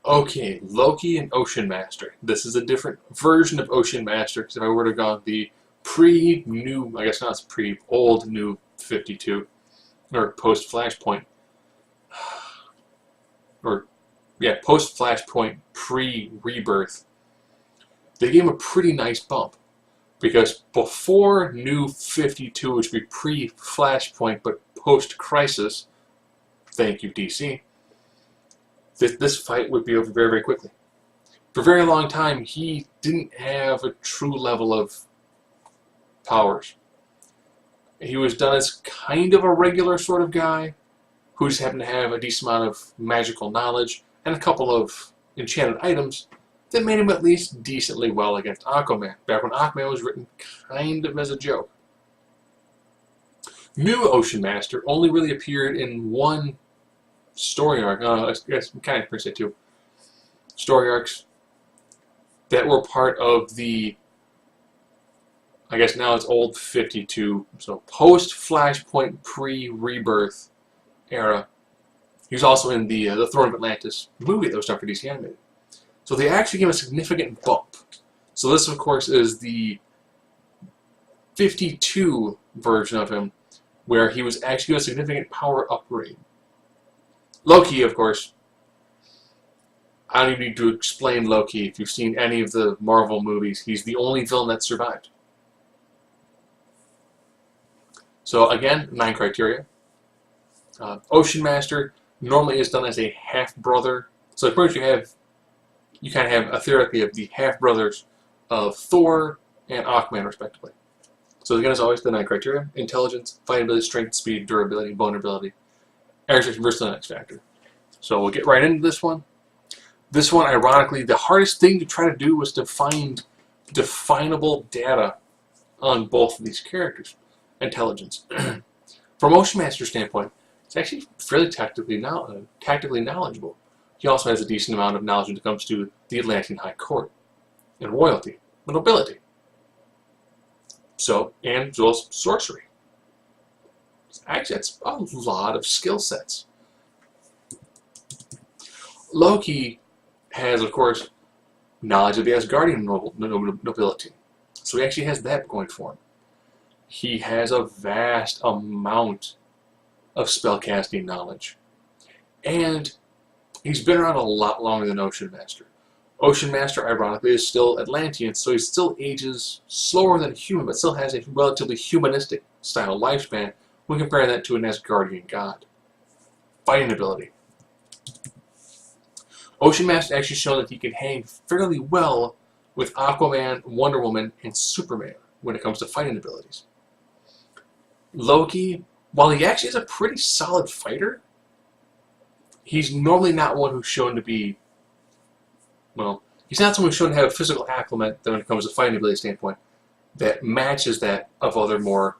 Okay, Loki and Ocean Master. This is a different version of Ocean Master, because if I were to have gone the pre-new, I guess not it's pre-old new 52, or post-Flashpoint, or, yeah, post-Flashpoint, pre-Rebirth, they gave him a pretty nice bump. Because before New 52, which would be pre-Flashpoint but post-Crisis, thank you DC, this fight would be over very, very quickly. For a very long time, he didn't have a true level of powers. He was done as kind of a regular sort of guy who just happened to have a decent amount of magical knowledge and a couple of enchanted items that made him at least decently well against Aquaman, back when Aquaman was written kind of as a joke. New Ocean Master only really appeared in one story arc, I guess kind of per se two story arcs that were part of the, I guess now it's old 52, so post-Flashpoint, pre-Rebirth era. He was also in the Throne of Atlantis movie that was done for DC Animated. So they actually gave a significant bump. So this, of course, is the 52 version of him, where he was actually given a significant power upgrade. Loki, of course, I don't even need to explain Loki. If you've seen any of the Marvel movies, he's the only villain that survived. So again, 9 criteria. Ocean Master normally is done as a half-brother. So pretty much you kind of have a theoretically of the half-brothers of Thor and Aquaman, respectively. So again, as always, the 9 criteria: intelligence, fighting ability, strength, speed, durability, vulnerability, aggression versus the X factor. So we'll get right into this one. This one, ironically, the hardest thing to try to do was to find definable data on both of these characters' intelligence. From Ocean Master's standpoint, it's actually fairly tactically knowledgeable. He also has a decent amount of knowledge when it comes to the Atlantean High Court and royalty, and nobility. So, and as well as sorcery. Actually, that's a lot of skill sets. Loki has, of course, knowledge of the Asgardian nobility. So he actually has that going for him. He has a vast amount of spellcasting knowledge. And he's been around a lot longer than Ocean Master. Ocean Master, ironically, is still Atlantean, so he still ages slower than a human, but still has a relatively humanistic style lifespan when comparing that to an Asgardian god. Fighting ability. Ocean Master actually shown that he can hang fairly well with Aquaman, Wonder Woman, and Superman when it comes to fighting abilities. Loki, while he actually is a pretty solid fighter, he's normally not one who's shown to be, well, he's not someone who's shown to have a physical acclimate that when it comes to fighting ability standpoint that matches that of other more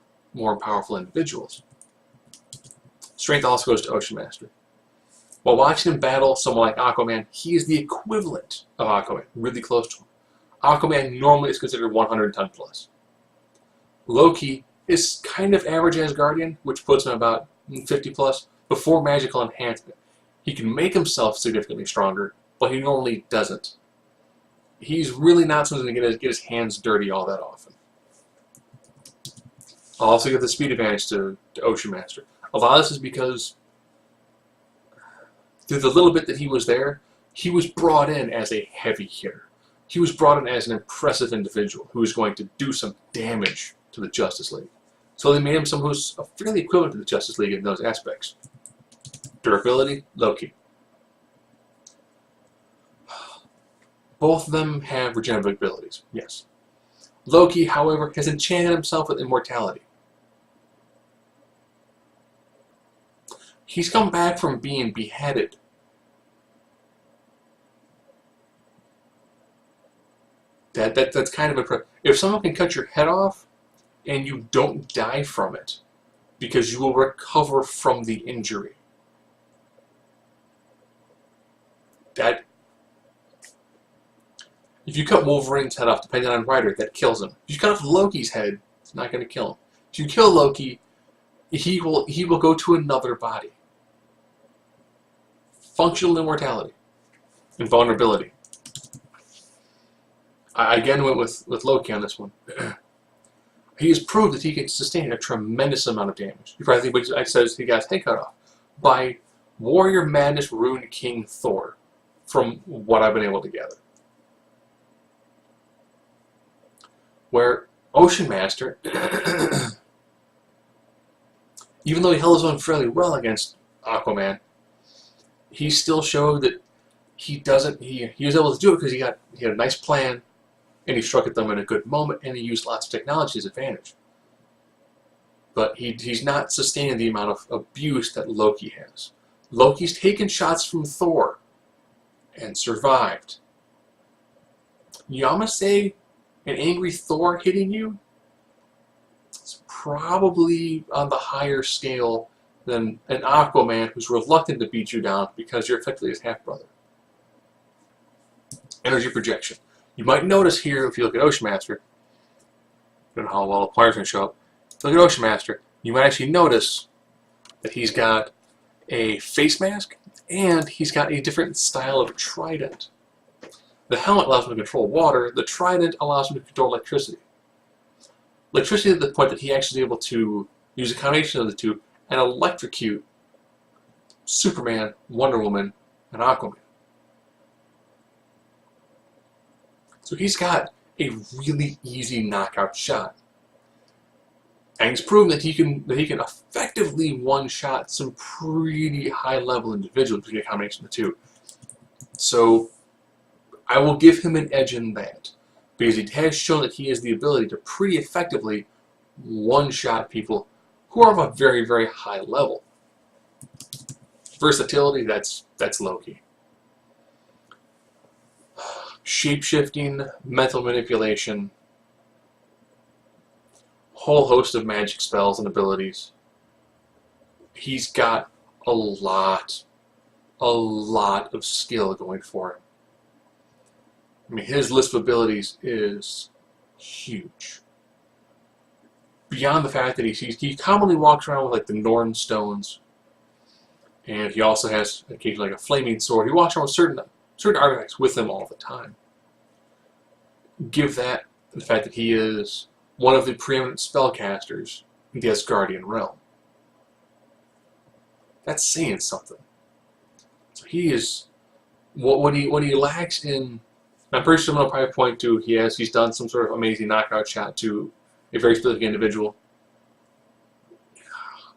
powerful individuals. Strength also goes to Ocean Master. While watching him battle someone like Aquaman, he is the equivalent of Aquaman, really close to him. Aquaman normally is considered 100 ton plus. Loki is kind of average Asgardian, which puts him about 50 plus, before magical enhancement. He can make himself significantly stronger, but he normally doesn't. He's really not someone who's going to get his hands dirty all that often. I'll also give the speed advantage to Ocean Master. A lot of this is because through the little bit that he was there, he was brought in as a heavy hitter. He was brought in as an impressive individual who was going to do some damage to the Justice League. So they made him someone who's fairly equivalent to the Justice League in those aspects. Durability, Loki. Both of them have regenerative abilities, yes. Loki, however, has enchanted himself with immortality. He's come back from being beheaded. That's kind of a... If someone can cut your head off and you don't die from it, because you will recover from the injury, that... If you cut Wolverine's head off, depending on writer, that kills him. If you cut off Loki's head, it's not going to kill him. If you kill Loki, he will go to another body. Functional immortality. Invulnerability. I again went with Loki on this one. He has proved that he can sustain a tremendous amount of damage. You probably think I says he got his head cut off by Warrior Madness Rune King Thor, from what I've been able to gather. Where Ocean Master, even though he held his own fairly well against Aquaman, he still showed that he was able to do it because he had a nice plan, and he struck at them in a good moment, and he used lots of technology to his advantage. But he's not sustaining the amount of abuse that Loki has. Loki's taken shots from Thor and survived. I'm gonna say an angry Thor hitting you, it's probably on the higher scale than an Aquaman who's reluctant to beat you down because you're effectively his half-brother. Energy projection. You might notice here, if you look at Ocean Master, I don't know how well the player's going to show up. If you look at Ocean Master, you might actually notice that he's got a face mask and he's got a different style of trident. The helmet allows him to control water, the trident allows him to control electricity. Electricity to the point that he actually is able to use a combination of the two and electrocute Superman, Wonder Woman, and Aquaman. So he's got a really easy knockout shot. And he's proven that he can effectively one-shot some pretty high-level individuals with a combination of the two. So I will give him an edge in that, because he has shown that he has the ability to pretty effectively one-shot people who are of a very, very high level. Versatility, that's Loki. Shape-shifting, mental manipulation, whole host of magic spells and abilities. He's got a lot of skill going for him. I mean, his list of abilities is huge. Beyond the fact that he commonly walks around with like the Norn stones, and he also has occasionally like a flaming sword. He walks around with certain artifacts with him all the time. Give that the fact that he is one of the preeminent spellcasters in the Asgardian realm. That's saying something. So he is what he lacks in. I'm pretty sure I'll probably point to he's done some sort of amazing knockout shot to a very specific individual.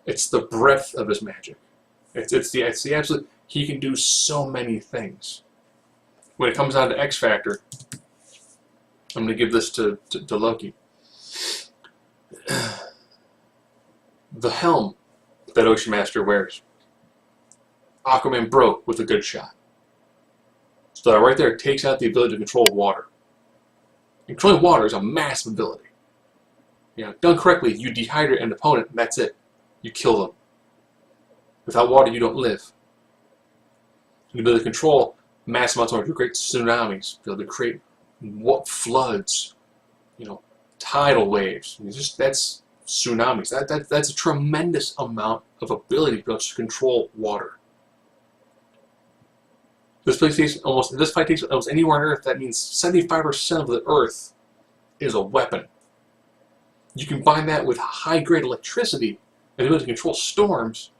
It's the breadth of his magic. It's the absolute. He can do so many things. When it comes down to X Factor, I'm going to give this to Loki. The helm that Ocean Master wears, Aquaman broke with a good shot. So that right there takes out the ability to control water. And controlling water is a massive ability. Done correctly, you dehydrate an opponent, and that's it. You kill them. Without water, you don't live. The ability to control massive amounts of water, to create tsunamis, be able to create floods, tidal waves. That's tsunamis. That's a tremendous amount of ability to be able to control water. This fight takes almost anywhere on Earth. That means 75% of the Earth is a weapon. You combine that with high-grade electricity and the ability to control storms.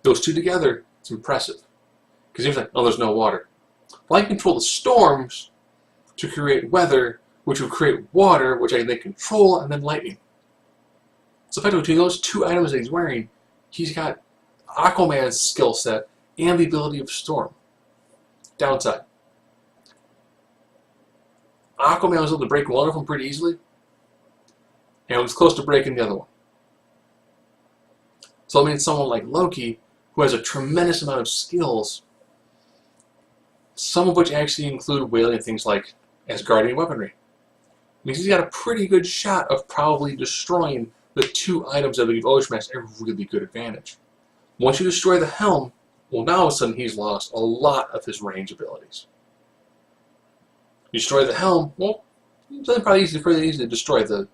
Those two together, it's impressive. Because you're like, oh, there's no water. Well, I can control the storms to create weather, which will create water, which I can then control, and then lightning. So effectively, between those two items that he's wearing, he's got Aquaman's skill set and the ability of storm. Downside. Aquaman was able to break one of them pretty easily, and was close to breaking the other one. So I mean, someone like Loki, who has a tremendous amount of skills, some of which actually include wielding things like Asgardian weaponry, means he's got a pretty good shot of probably destroying the two items that would give Ocean Master a really good advantage. Once you destroy the helm, well, now all of a sudden he's lost a lot of his range abilities. You destroy the helm, well, it's probably pretty easy to destroy the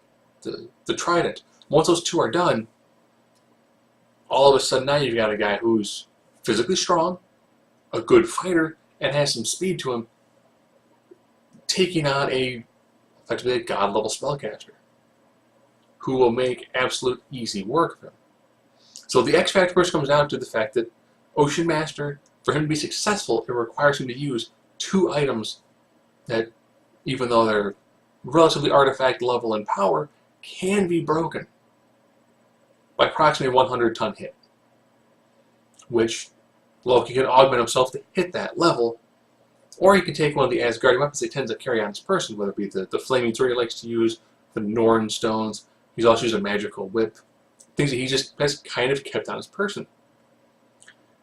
trident. Once those two are done, all of a sudden now you've got a guy who's physically strong, a good fighter, and has some speed to him, taking on effectively a god-level spellcaster who will make absolute easy work of him. So the X factor first comes down to the fact that Ocean Master, for him to be successful, it requires him to use 2 items that, even though they're relatively artifact level in power, can be broken by approximately 100-ton hit, which Loki can augment himself to hit that level, or he can take one of the Asgardian weapons he tends to carry on his person, whether it be the flaming sword he likes to use, the Norn stones. He's also used a magical whip, things that he just has kind of kept on his person.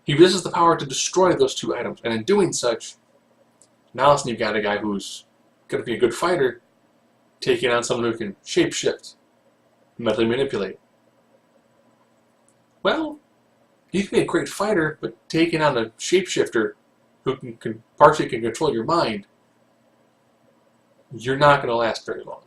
He possesses the power to destroy those 2 items, and in doing such, now listen, you've got a guy who's going to be a good fighter, taking on someone who can shapeshift, mentally manipulate. Well, you can be a great fighter, but taking on a shapeshifter who partially can control your mind, you're not going to last very long.